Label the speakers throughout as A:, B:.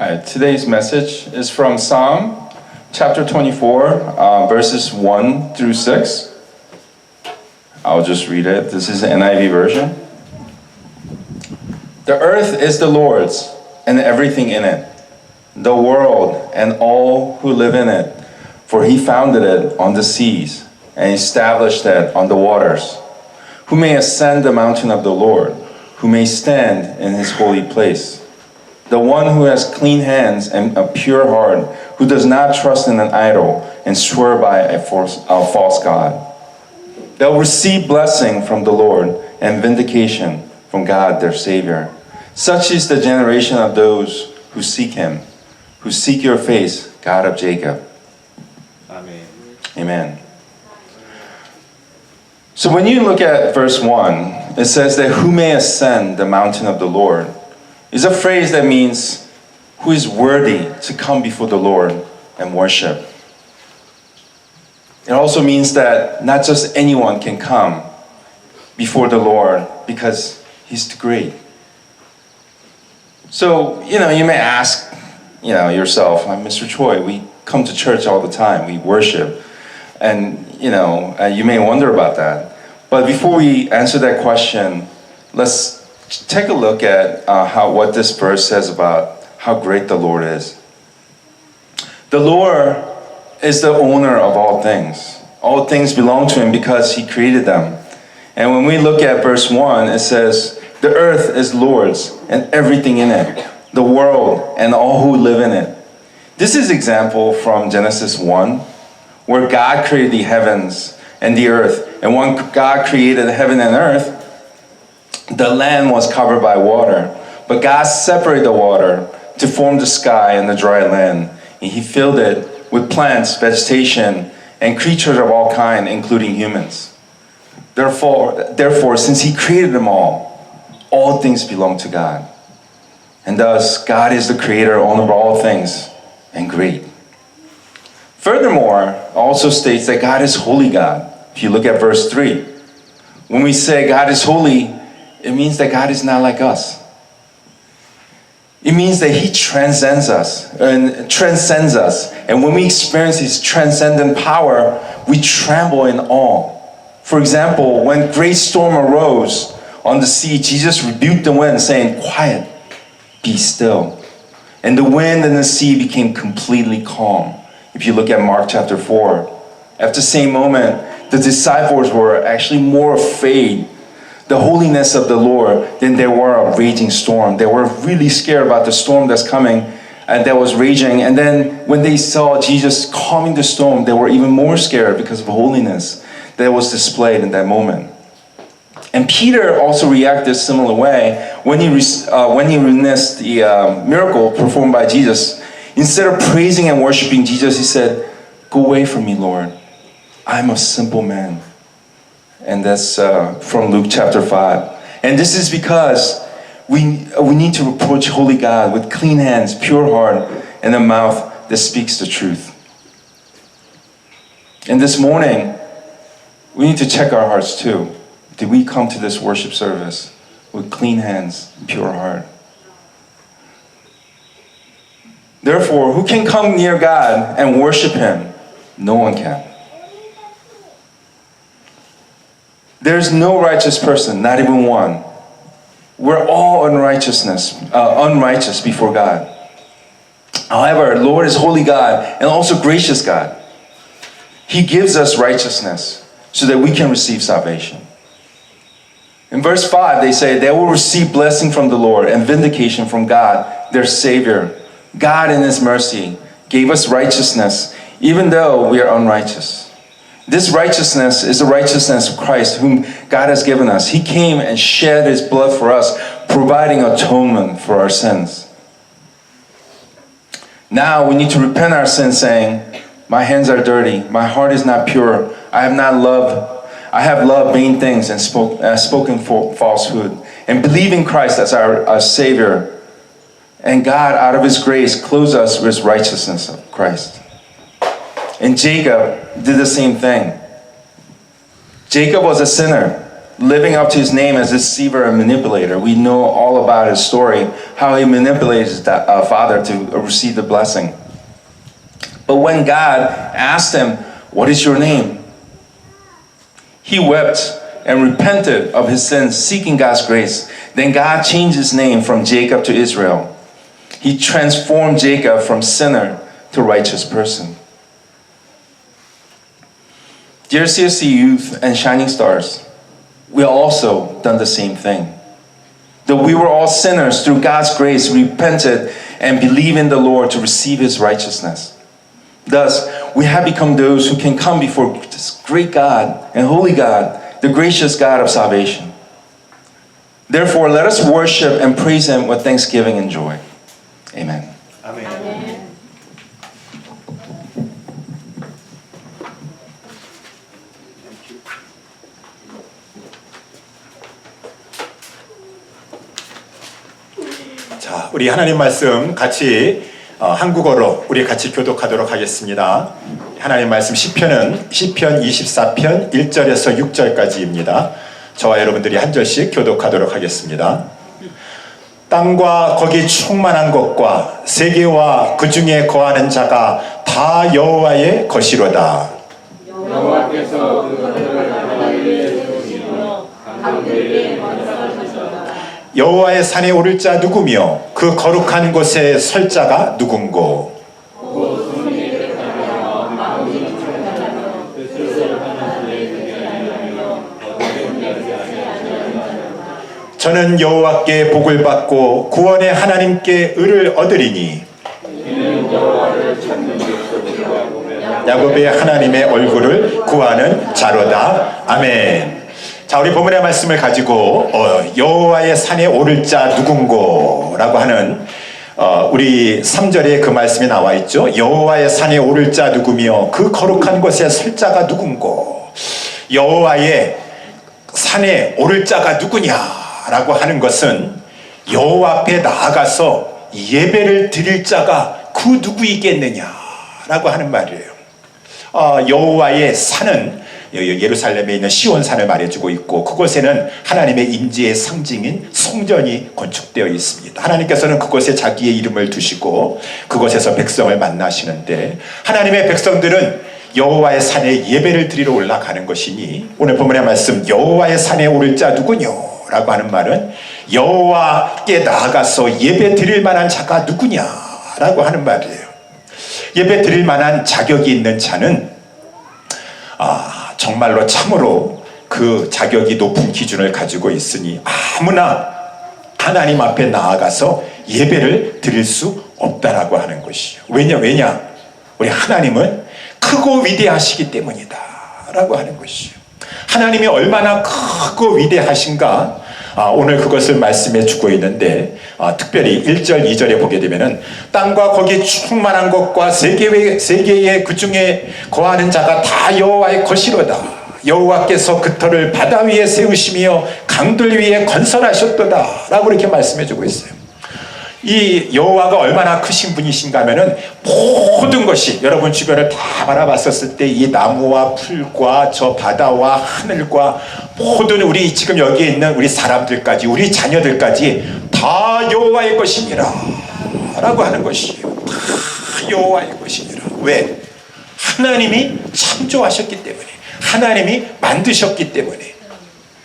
A: Today's message is from Psalm chapter 24, verses 1 through 6. I'll just read it. This is the NIV version. The earth is the Lord's and everything in it, the world and all who live in it. For he founded it on the seas and established it on the waters. Who may ascend the mountain of the Lord? Who may stand in his holy place? The one who has clean hands and a pure heart, who does not trust in an idol and swear by a false god. They'll receive blessing from the Lord and vindication from God their Savior. Such is the generation of those who seek him, who seek your face, God of Jacob.
B: Amen.
A: Amen. So when you look at verse 1, it says that who may ascend the mountain of the Lord? Is a phrase that means who is worthy to come before the Lord and worship. It also means that not just anyone can come before the Lord because he's too great. So, you may ask, yourself, I'm Mr. Choi, we come to church all the time, we worship. And, you may wonder about that. But before we answer that question, let's take a look at what this verse says about how great the Lord is. The Lord is the owner of all things. All things belong to him because he created them. And when we look at verse 1, it says, the earth is Lord's and everything in it, the world and all who live in it. This is example from Genesis 1, where God created the heavens and the earth. And when God created heaven and earth, the land was covered by water, but God separated the water to form the sky and the dry land. And he filled it with plants, vegetation, and creatures of all kinds, including humans. Therefore, since he created them all things belong to God. And thus, God is the creator, owner of all things, and great. Furthermore, it also states that God is holy God. If you look at verse 3, when we say God is holy, it means that God is not like us. It means that he transcends us. And when we experience his transcendent power, we tremble in awe. For example, when great storm arose on the sea, Jesus rebuked the wind, saying, "Quiet, be still." And the wind and the sea became completely calm. If you look at Mark chapter 4, at the same moment, the disciples were actually more afraid the holiness of the Lord than they were a raging storm. They were really scared about the storm that's coming and that was raging. And then when they saw Jesus calming the storm, they were even more scared because of holiness that was displayed in that moment. And Peter also reacted a similar way when he witnessed the miracle performed by Jesus. Instead of praising and worshiping Jesus, he said, "Go away from me, Lord. I'm a simple man." And that's from Luke chapter 5. And this is because we need to approach holy God with clean hands, pure heart, and a mouth that speaks the truth. And this morning, we need to check our hearts too. Did we come to this worship service with clean hands, pure heart? Therefore, who can come near God and worship him? No one can. There's no righteous person, not even one. We're all unrighteous before God. However, Lord is holy God and also gracious God. He gives us righteousness so that we can receive salvation. In verse 5, they say, they will receive blessing from the Lord and vindication from God, their Savior. God in his mercy gave us righteousness, even though we are unrighteous. This righteousness is the righteousness of Christ, whom God has given us. He came and shed his blood for us, providing atonement for our sins. Now we need to repent our sins, saying, "My hands are dirty, my heart is not pure, I have loved vain things and spoken falsehood, and believe in Christ as our Savior. And God, out of his grace, clothes us with his righteousness of Christ." And Jacob did the same thing. Jacob was a sinner. living up to his name as deceiver and manipulator. We know all about his story, how he manipulated his father to receive the blessing. But when God asked him, "What is your name?" he wept and repented of his sins, seeking God's grace. Then God changed his name from Jacob to Israel. He transformed Jacob from sinner to righteous person. Dear CSC youth and shining stars, we also done the same thing. That we were all sinners, through God's grace repented and believed in the Lord to receive his righteousness. Thus, we have become those who can come before this great God and holy God, the gracious God of salvation. Therefore, let us worship and praise him with thanksgiving and joy. Amen.
B: 아멘. 자, 우리 하나님 말씀 같이 한국어로 우리 같이 교독하도록 하겠습니다. 하나님 말씀 시편 24편 1절에서 6절까지입니다. 저와 여러분들이 한 절씩 교독하도록 하겠습니다. 땅과 거기 충만한 것과 세계와 그 중에 거하는 자가 다 여호와의 것이로다.
C: 여호와께서 그 하늘을 바다 위에 세우시며 강들 위에 건설하셨도다.
B: 여호와의 산에 오를 자 누구며 그 거룩한 곳에 설 자가 누군고.
C: 곧 손이 깨끗하며 마음이 청결하며 뜻을 하는 자에 되게 하려 거룩한 자에게 하시려니와.
B: 저는 여호와께 복을 받고 구원의 하나님께 의를 얻으리니
C: 이는 여호와를 찾는 백성들과 보면
B: 야곱의 하나님의 얼굴을 구하는 자로다. 아멘. 자, 우리 본문의 말씀을 가지고 여호와의 산에 오를 자 누군고 라고 하는 우리 3절에 그 말씀이 나와 있죠. 여호와의 산에 오를 자 누구며 그 거룩한 곳에 설 자가 누군고. 여호와의 산에 오를 자가 누구냐라고 하는 것은 여호와 앞에 나아가서 예배를 드릴 자가 그 누구이겠느냐라고 하는 말이에요. 여호와의 산은 예루살렘에 있는 시온산을 말해주고 있고, 그곳에는 하나님의 임재의 상징인 성전이 건축되어 있습니다. 하나님께서는 그곳에 자기의 이름을 두시고 그곳에서 백성을 만나시는데, 하나님의 백성들은 여호와의 산에 예배를 드리러 올라가는 것이니, 오늘 본문의 말씀 여호와의 산에 오를 자 누구뇨? 라고 하는 말은 여호와께 나아가서 예배 드릴 만한 자가 누구냐라고 하는 말이에요. 예배 드릴 만한 자격이 있는 자는 정말로 참으로 그 자격이 높은 기준을 가지고 있으니 아무나 하나님 앞에 나아가서 예배를 드릴 수 없다라고 하는 것이요. 왜냐? 우리 하나님은 크고 위대하시기 때문이다 라고 하는 것이요. 하나님이 얼마나 크고 위대하신가, 오늘 그것을 말씀해 주고 있는데, 특별히 1절 2절에 보게 되면은 땅과 거기 충만한 것과 세계의 그 중에 거하는 자가 다 여호와의 것이로다. 여호와께서 그 터를 바다 위에 세우시며 강들 위에 건설하셨도다 라고 이렇게 말씀해 주고 있어요. 이 여호와가 얼마나 크신 분이신가 하면은 모든 것이, 여러분 주변을 다 바라봤었을 때 이 나무와 풀과 저 바다와 하늘과 모든 우리 지금 여기에 있는 우리 사람들까지, 우리 자녀들까지 다 여호와의 것이니라 라고 하는 것이에요. 다 여호와의 것이니라. 왜? 하나님이 창조하셨기 때문에, 하나님이 만드셨기 때문에.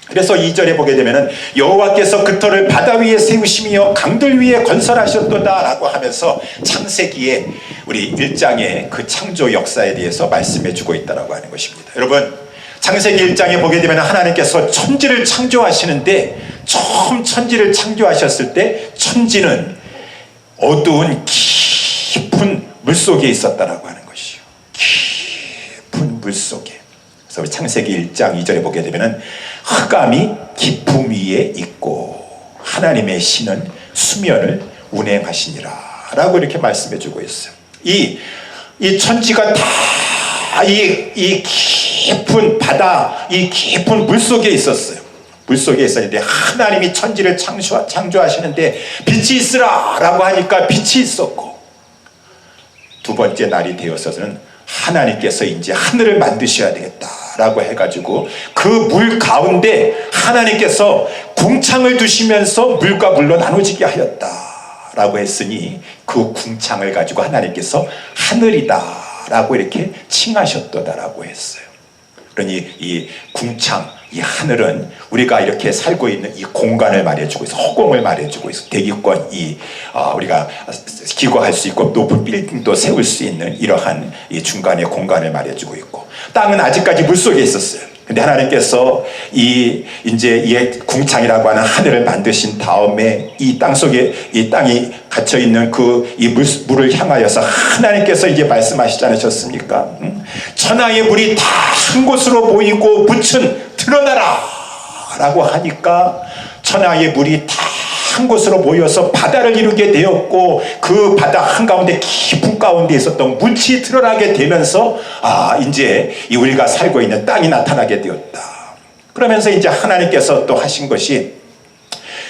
B: 그래서 2절에 보게 되면은 여호와께서 그 터를 바다 위에 세우시며 강들 위에 건설하셨도다 라고 하면서 창세기에 우리 1장의 그 창조 역사에 대해서 말씀해 주고 있다라고 하는 것입니다. 여러분, 창세기 1장에 보게 되면 하나님께서 천지를 창조하시는데, 처음 천지를 창조하셨을 때 천지는 어두운 깊은 물속에 있었다라고 하는 것이요. 깊은 물속에. 그래서 우리 창세기 1장 2절에 보게 되면은 흑암이 깊음 위에 있고 하나님의 신은 수면을 운행하시니라 라고 이렇게 말씀해 주고 있어요. 이 천지가 다 이 깊은 바다, 이 깊은 물속에 있었어요. 물속에 있었는데 하나님이 천지를 창조하시는데 빛이 있으라 라고 하니까 빛이 있었고, 두 번째 날이 되어서는 하나님께서 이제 하늘을 만드셔야 되겠다 라고 해가지고 그 물 가운데 하나님께서 궁창을 두시면서 물과 물로 나눠지게 하였다라고 했으니 그 궁창을 가지고 하나님께서 하늘이다라고 이렇게 칭하셨다라고 했어요. 그러니 이 궁창, 이 하늘은 우리가 이렇게 살고 있는 이 공간을 말해주고 있어, 허공을 말해주고 있어. 대기권, 우리가 기거할 수 있고 높은 빌딩도 세울 수 있는 이러한 이 중간의 공간을 말해주고 있고, 땅은 아직까지 물 속에 있었어요. 근데 하나님께서 이제 이 궁창이라고 하는 하늘을 만드신 다음에 이 땅 속에 이 땅이 갇혀 있는 이 물을 향하여서 하나님께서 이제 말씀하시지 않으셨습니까? 천하의 물이 다 한 곳으로 모이고 묻힌 드러나라 라고 하니까 천하의 물이 다 한 곳으로 모여서 바다를 이루게 되었고, 그 바다 한가운데 깊은 가운데 있었던 물이 드러나게 되면서 이제 이 우리가 살고 있는 땅이 나타나게 되었다. 그러면서 이제 하나님께서 또 하신 것이,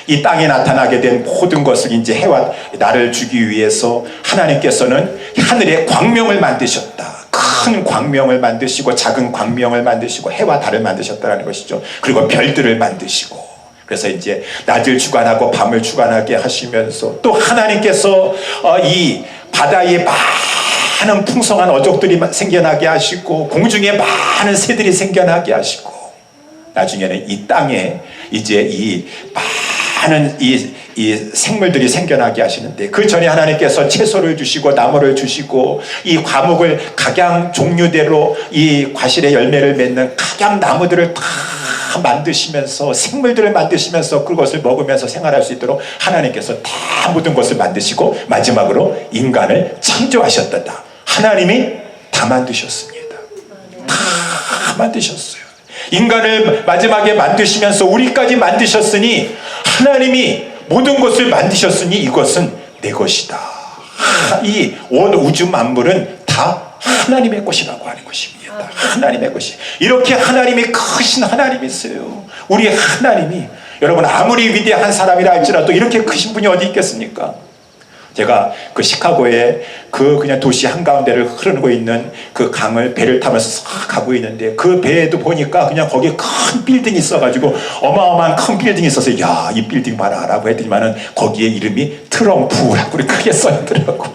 B: 이 땅에 나타나게 된 모든 것을 이제 해와 나를 주기 위해서 하나님께서는 하늘에 광명을 만드셨다. 큰 광명을 만드시고 작은 광명을 만드시고 해와 달을 만드셨다는 것이죠. 그리고 별들을 만드시고, 그래서 이제 낮을 주관하고 밤을 주관하게 하시면서, 또 하나님께서 이 바다에 많은 풍성한 어족들이 생겨나게 하시고 공중에 많은 새들이 생겨나게 하시고, 나중에는 이 땅에 이제 이 많은 이 생물들이 생겨나게 하시는데, 그 전에 하나님께서 채소를 주시고 나무를 주시고 이 과목을 각양 종류대로 이 과실의 열매를 맺는 각양 나무들을 다 만드시면서, 생물들을 만드시면서 그것을 먹으면서 생활할 수 있도록 하나님께서 다 모든 것을 만드시고 마지막으로 인간을 창조하셨다. 하나님이 다 만드셨습니다. 다 만드셨어요. 인간을 마지막에 만드시면서 우리까지 만드셨으니, 하나님이 모든 것을 만드셨으니 이것은 내 것이다. 이 온 우주 만물은 다 하나님의 것이라고 하는 것입니다. 하나님의 것이. 이렇게 하나님이 크신 하나님이세요. 우리 하나님이, 여러분 아무리 위대한 사람이라 할지라도 이렇게 크신 분이 어디 있겠습니까? 제가 그 시카고에 그냥 도시 한가운데를 흐르고 있는 그 강을 배를 타면서 싹 가고 있는데, 그 배에도 보니까 그냥 거기에 큰 빌딩이 있어가지고 어마어마한 큰 빌딩이 있어서, 야, 이 빌딩 봐라 라고 했더니만은 거기에 이름이 트럼프라고 크게 써있더라고.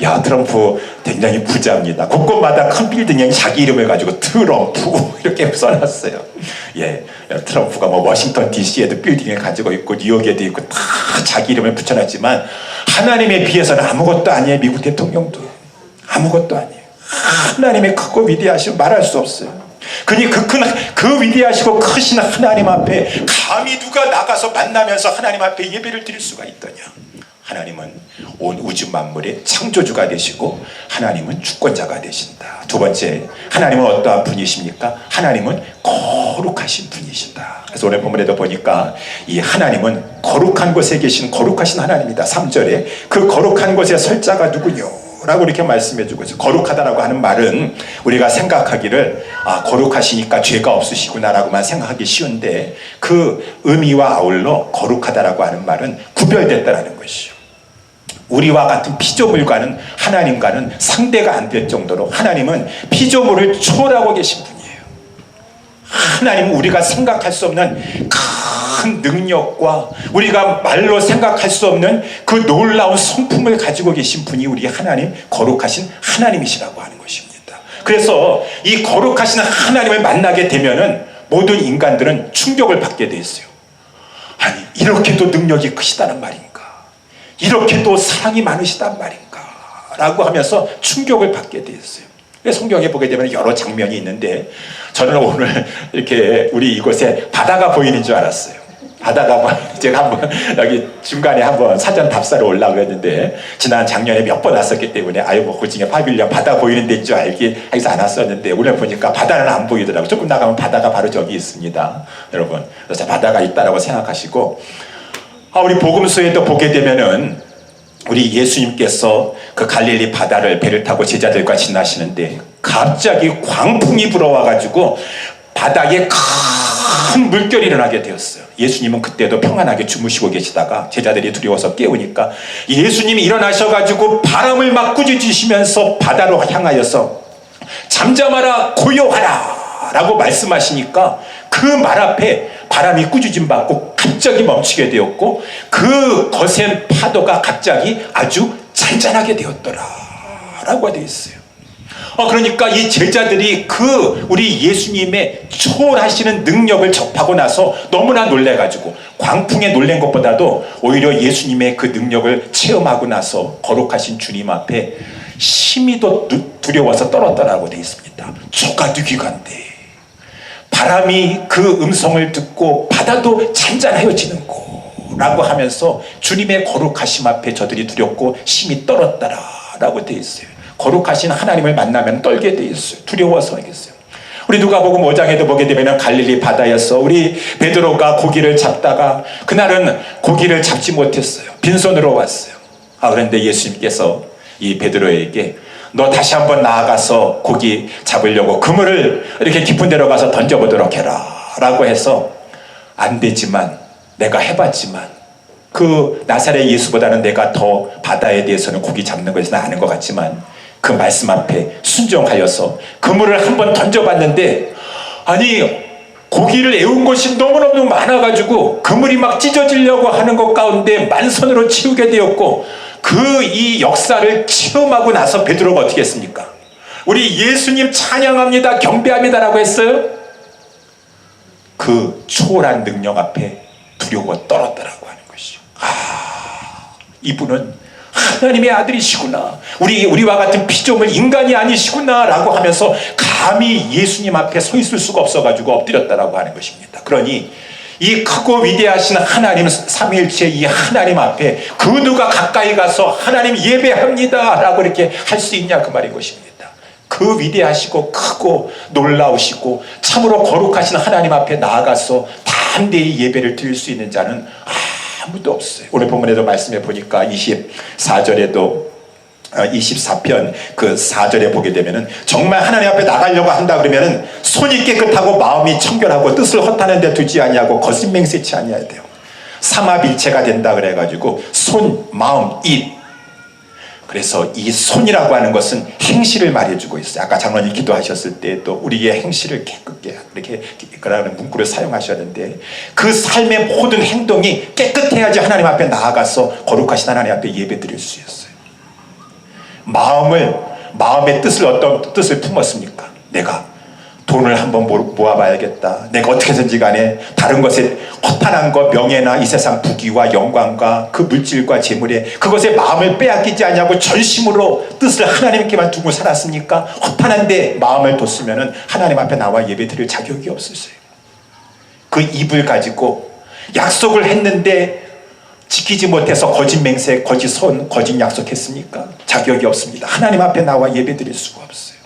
B: 야, 트럼프 굉장히 부자입니다. 곳곳마다 큰 빌딩에 자기 이름을 가지고 트럼프 이렇게 써놨어요. 예, 트럼프가 뭐 워싱턴 DC에도 빌딩을 가지고 있고 뉴욕에도 있고 다 자기 이름을 붙여놨지만, 하나님에 비해서는 아무것도 아니에요. 미국 대통령도 아무것도 아니에요. 하나님의 크고 위대하시고 말할 수 없어요. 그니 그 위대하시고 크신 하나님 앞에 감히 누가 나가서 만나면서 하나님 앞에 예배를 드릴 수가 있더냐. 하나님은 온 우주 만물의 창조주가 되시고 하나님은 주권자가 되신다. 두 번째, 하나님은 어떠한 분이십니까? 하나님은 거룩하신 분이시다. 그래서 오늘 본문에도 보니까 이 하나님은 거룩한 곳에 계신 거룩하신 하나님이다. 3절에 그 거룩한 곳에 설 자가 누구뇨? 라고 이렇게 말씀해 주고 있어요. 거룩하다라고 하는 말은 우리가 생각하기를 거룩하시니까 죄가 없으시구나 라고만 생각하기 쉬운데, 그 의미와 아울러 거룩하다라고 하는 말은 구별됐다라는 것이죠. 우리와 같은 피조물과는, 하나님과는 상대가 안 될 정도로 하나님은 피조물을 초월하고 계신 분이에요. 하나님은 우리가 생각할 수 없는 큰 능력과 우리가 말로 생각할 수 없는 그 놀라운 성품을 가지고 계신 분이 우리 하나님, 거룩하신 하나님이시라고 하는 것입니다. 그래서 이 거룩하신 하나님을 만나게 되면은 모든 인간들은 충격을 받게 돼 있어요. 아니, 이렇게도 능력이 크시다는 말인가? 이렇게도 사랑이 많으시단 말인가? 라고 하면서 충격을 받게 돼 있어요. 성경에 보게 되면 여러 장면이 있는데, 저는 오늘 이렇게 우리 이곳에 바다가 보이는 줄 알았어요. 바다가 제가 한번 여기 중간에 한번 사전 답사로 올라고 했는데, 지난 작년에 몇 번 왔었기 때문에 그 중에 파빌리언 바다 보이는 데인 줄 알기 해서 안 왔었는데, 오늘 보니까 바다는 안 보이더라고요. 조금 나가면 바다가 바로 저기 있습니다. 여러분, 그래서 바다가 있다라고 생각하시고, 우리 복음서에도 보게 되면은 우리 예수님께서 그 갈릴리 바다를 배를 타고 제자들과 지나시는데, 갑자기 광풍이 불어와가지고 바다에 큰 물결이 일어나게 되었어요. 예수님은 그때도 평안하게 주무시고 계시다가 제자들이 두려워서 깨우니까 예수님이 일어나셔가지고 바람을 막 꾸짖으시면서 바다로 향하여서 잠잠하라, 고요하라 라고 말씀하시니까 그 말 앞에 바람이 꾸짖음 받고 갑자기 멈추게 되었고 그 거센 파도가 갑자기 아주 잔잔하게 되었더라 라고 되어 있어요. 그러니까 이 제자들이 그 우리 예수님의 초월하시는 능력을 접하고 나서 너무나 놀래가지고 광풍에 놀란 것보다도 오히려 예수님의 그 능력을 체험하고 나서 거룩하신 주님 앞에 심히 더 두려워서 떨었다라고 되어 있습니다. 조가도 귀관데 바람이 그 음성을 듣고 바다도 잔잔하여지는 거라고 하면서 주님의 거룩하심 앞에 저들이 두렵고 심히 떨었다라고 되어 있어요. 거룩하신 하나님을 만나면 떨게 돼 있어요. 두려워서 하겠어요. 우리 누가복음 5장에도 보게 되면 갈릴리 바다에서 우리 베드로가 고기를 잡다가 그날은 고기를 잡지 못했어요. 빈손으로 왔어요. 그런데 예수님께서 이 베드로에게 너 다시 한번 나아가서 고기 잡으려고 그물을 이렇게 깊은 데로 가서 던져보도록 해라 라고 해서 안 되지만 내가 해봤지만 그 나사렛 예수보다는 내가 더 바다에 대해서는 고기 잡는 것에는 아는 것 같지만 그 말씀 앞에 순종하여서 그물을 한번 던져봤는데 아니 고기를 애운 것이 너무너무 많아가지고 그물이 막 찢어지려고 하는 것 가운데 만선으로 치우게 되었고 그 이 역사를 체험하고 나서 베드로가 어떻게 했습니까? 우리 예수님 찬양합니다 경배합니다라고 했어요. 그 초월한 능력 앞에 두려워 떨었다라고 하는 것이죠. 이분은 하나님의 아들이시구나. 우리와 같은 피조물 인간이 아니시구나 라고 하면서 감히 예수님 앞에 서 있을 수가 없어가지고 엎드렸다라고 하는 것입니다. 그러니 이 크고 위대하신 하나님 삼위일체 이 하나님 앞에 그 누가 가까이 가서 하나님 예배합니다 라고 이렇게 할 수 있냐 그 말인 것입니다. 그 위대하시고 크고 놀라우시고 참으로 거룩하신 하나님 앞에 나아가서 담대히 예배를 드릴 수 있는 자는 아무도 없어요. 오늘 본문에도 말씀해 보니까 24절에도 24편 그 4절에 보게 되면은 정말 하나님 앞에 나가려고 한다 그러면은 손이 깨끗하고 마음이 청결하고 뜻을 허탄한 데 두지 아니하고 거짓맹세치 아니해야 돼요. 삼합일체가 된다 그래가지고 손, 마음, 입. 그래서 이 손이라고 하는 것은 행실을 말해주고 있어요. 아까 장로님 기도하셨을 때 또 우리의 행실을 깨끗게 이렇게 그라는 문구를 사용하셨는데 그 삶의 모든 행동이 깨끗해야지 하나님 앞에 나아가서 거룩하신 하나님 앞에 예배드릴 수 있어요. 마음의 뜻을 어떤 뜻을 품었습니까? 내가 돈을 한번 모아봐야겠다. 내가 어떻게든지 간에 다른 것에 허탄한 것, 명예나 이 세상 부귀와 영광과 그 물질과 재물에 그것에 마음을 빼앗기지 않냐고 전심으로 뜻을 하나님께만 두고 살았습니까? 허탄한데 마음을 뒀으면 하나님 앞에 나와 예배 드릴 자격이 없으세요. 그 입을 가지고 약속을 했는데 지키지 못해서 거짓 맹세, 거짓 선, 거짓 약속했습니까? 자격이 없습니다. 하나님 앞에 나와 예배 드릴 수가 없어요.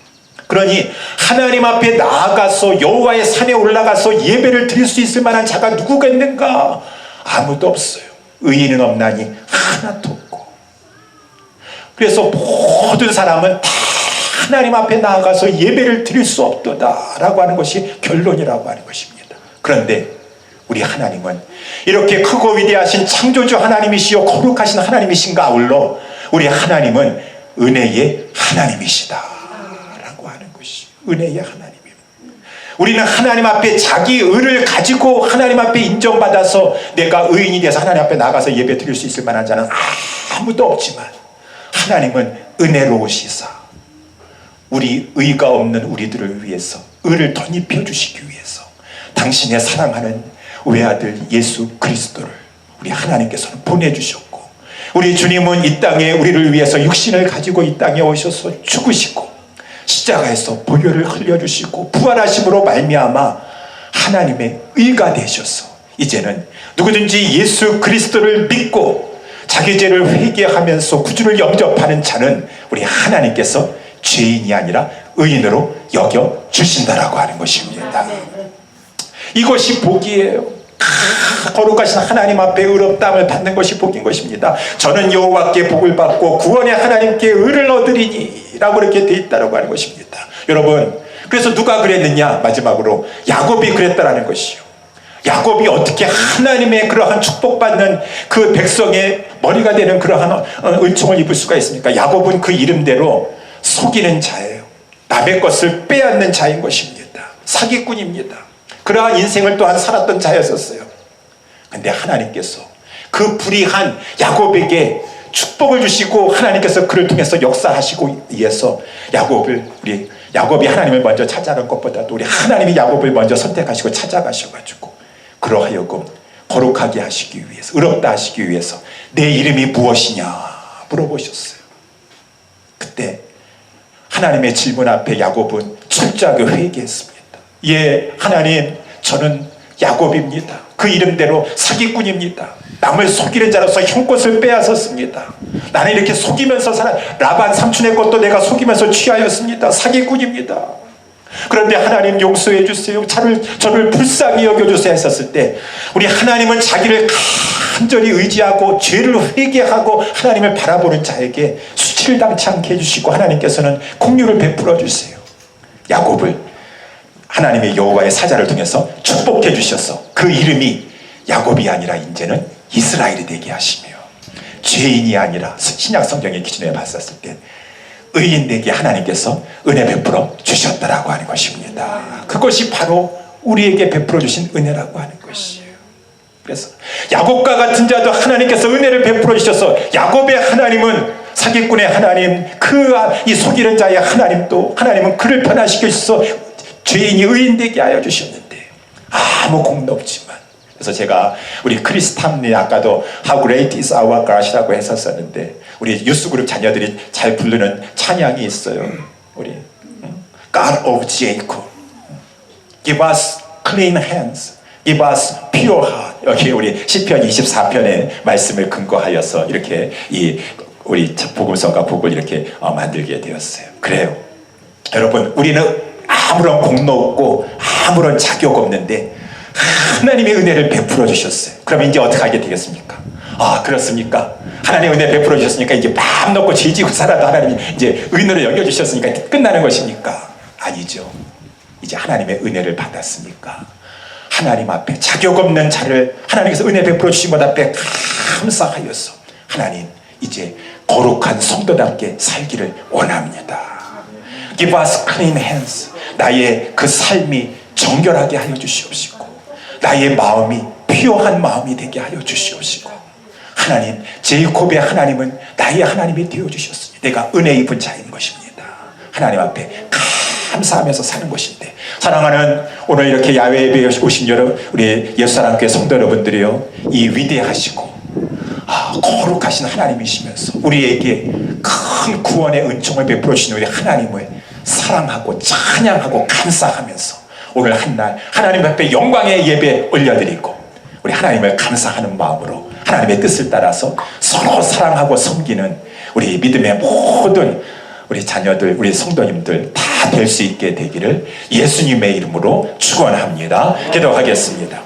B: 그러니 하나님 앞에 나아가서 여호와의 산에 올라가서 예배를 드릴 수 있을 만한 자가 누구가 있는가? 아무도 없어요. 의인은 없나니 하나도 없고. 그래서 모든 사람은 다 하나님 앞에 나아가서 예배를 드릴 수 없도다라고 하는 것이 결론이라고 하는 것입니다. 그런데 우리 하나님은 이렇게 크고 위대하신 창조주 하나님이시요 거룩하신 하나님이신가 아울러 우리 하나님은 은혜의 하나님이시다 라고 하는 것이 은혜의 하나님입니다. 우리는 하나님 앞에 자기 의를 가지고 하나님 앞에 인정받아서 내가 의인이 돼서 하나님 앞에 나가서 예배 드릴 수 있을 만한 자는 아무도 없지만 하나님은 은혜로우시사 우리 의가 없는 우리들을 위해서 의를 덧입혀 주시기 위해서 당신의 사랑하는 외아들 예수 그리스도를 우리 하나님께서는 보내주셨고 우리 주님은 이 땅에 우리를 위해서 육신을 가지고 이 땅에 오셔서 죽으시고 십자가에서 보혈을 흘려주시고 부활하심으로 말미암아 하나님의 의가 되셔서 이제는 누구든지 예수 그리스도를 믿고 자기 죄를 회개하면서 구주를 영접하는 자는 우리 하나님께서 죄인이 아니라 의인으로 여겨주신다라고 하는 것입니다. 이것이 복이에요. 거룩하신 하나님 앞에 의롭다함을 받는 것이 복인 것입니다. 저는 여호와께 복을 받고 구원의 하나님께 의를 얻으리니 라고 이렇게 되어 있다고 하는 것입니다. 여러분 그래서 누가 그랬느냐? 마지막으로 야곱이 그랬다라는 것이요. 야곱이 어떻게 하나님의 그러한 축복받는 그 백성의 머리가 되는 그러한 은총을 입을 수가 있습니까? 야곱은 그 이름대로 속이는 자예요. 남의 것을 빼앗는 자인 것입니다. 사기꾼입니다. 그러한 인생을 또한 살았던 자였었어요. 근데 하나님께서 그 불의한 야곱에게 축복을 주시고 하나님께서 그를 통해서 역사하시고 위해서 야곱이 하나님을 먼저 찾아간 것보다도 우리 하나님이 야곱을 먼저 선택하시고 찾아가셔가지고 그러하여금 거룩하게 하시기 위해서, 의롭다 하시기 위해서 내 이름이 무엇이냐 물어보셨어요. 그때 하나님의 질문 앞에 야곱은 철저하게 회개했습니다. 예, 하나님, 저는 야곱입니다. 그 이름대로 사기꾼입니다. 남을 속이는 자로서 형 것을 빼앗았습니다. 나는 이렇게 속이면서 라반 삼촌의 것도 내가 속이면서 취하였습니다. 사기꾼입니다. 그런데 하나님 용서해 주세요. 저를 불쌍히 여겨주세요 했었을 때 우리 하나님은 자기를 간절히 의지하고 죄를 회개하고 하나님을 바라보는 자에게 수치를 당치 않게 해주시고 하나님께서는 긍휼을 베풀어 주세요. 야곱을 하나님의 여호와의 사자를 통해서 축복해 주셔서 그 이름이 야곱이 아니라 이제는 이스라엘이 되게 하시며 죄인이 아니라 신약 성경의 기준에 봤었을 때 의인되게 하나님께서 은혜 베풀어 주셨다라고 하는 것입니다. 그것이 바로 우리에게 베풀어 주신 은혜라고 하는 것이에요. 그래서 야곱과 같은 자도 하나님께서 은혜를 베풀어 주셔서 야곱의 하나님은 사기꾼의 하나님, 이 속이는 자의 하나님도 하나님은 그를 변화시켜 주셔서 죄인이 의인되게 하여 주셨는데 아무 공도 없지만, 그래서 제가 우리 크리스탐리 아까도 How Great is Our God이라고 했었었는데 우리 유스그룹 자녀들이 잘 부르는 찬양이 있어요. 우리 God of Jacob, Give us clean hands, Give us pure heart. 여기 우리 시편 24편의 말씀을 근거하여서 이렇게 우리 복음성가 곡을 이렇게 만들게 되었어요. 그래요. 여러분, 우리는 아무런 공로 없고 아무런 자격 없는데 하나님의 은혜를 베풀어 주셨어요. 그럼 이제 어떻게 하게 되겠습니까? 아, 그렇습니까? 하나님 은혜 베풀어 주셨으니까 이제 마음 놓고 죄지고 살아도 하나님이 이제 의인으로 여겨주셨으니까 끝나는 것입니까? 아니죠. 이제 하나님의 은혜를 받았으니까 하나님 앞에 자격 없는 자를 하나님께서 은혜 베풀어 주신 것 앞에 감사하여서 하나님 이제 거룩한 성도답게 살기를 원합니다. Give us clean hands. 나의 그 삶이 정결하게 하여 주시옵시고 나의 마음이 피어한 마음이 되게 하여 주시옵시고 하나님, 제이콥의 하나님은 나의 하나님이 되어주셨으니 내가 은혜 입은 자인 것입니다. 하나님 앞에 감사하면서 사는 것인데, 사랑하는 오늘 이렇게 야외 예배에 오신 우리 예수사랑교회 성도 여러분들이요, 이 위대하시고 거룩하신 하나님이시면서 우리에게 큰 구원의 은총을 베풀어 주시는 우리 하나님을 사랑하고 찬양하고 감사하면서 오늘 한날 하나님 앞에 영광의 예배 올려드리고 우리 하나님을 감사하는 마음으로 하나님의 뜻을 따라서 서로 사랑하고 섬기는 우리 믿음의 모든 우리 자녀들, 우리 성도님들 다 될 수 있게 되기를 예수님의 이름으로 축원합니다. 기도하겠습니다.